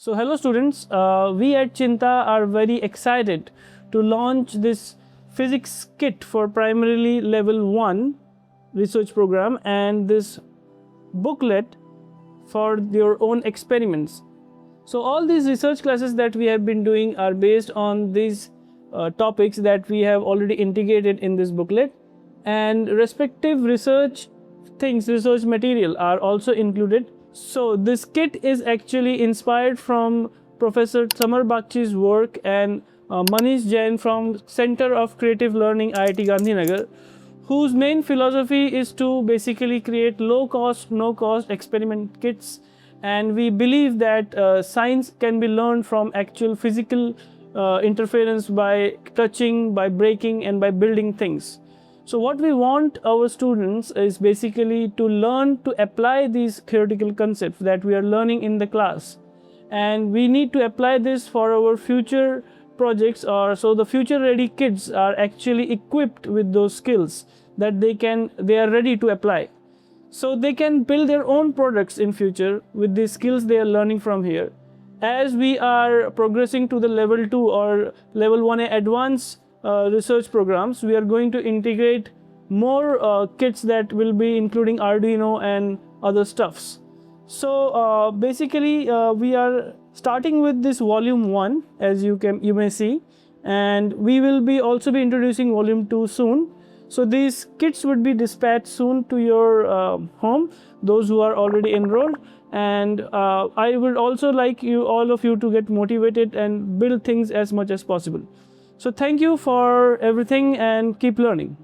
So hello students, we at Cheenta are very excited to launch this physics kit for primarily level 1 research program and this booklet for your own experiments. So all these research classes that we have been doing are based on these topics that we have already integrated in this booklet, and respective research material are also included. So this kit is actually inspired from Professor Samar Bagchi's work and Manish Jain from Center of Creative Learning, IIT Gandhinagar, whose main philosophy is to basically create low cost, no cost experiment kits. And we believe that science can be learned from actual physical interference by touching, by breaking, and by building things. So what we want our students is basically to learn to apply these theoretical concepts that we are learning in the class, and we need to apply this for our future projects, or so the future ready kids are actually equipped with those skills that they are ready to apply, so they can build their own products in future with the skills they are learning from here. As we are progressing to the level 2 or level 1A advanced research programs, we are going to integrate more kits that will be including Arduino and other stuffs. So basically we are starting with this volume 1, as you may see, and we will be also be introducing volume 2 soon. So these kits would be dispatched soon to your home, those who are already enrolled. And I would also like all of you to get motivated and build things as much as possible. So thank you for everything and keep learning.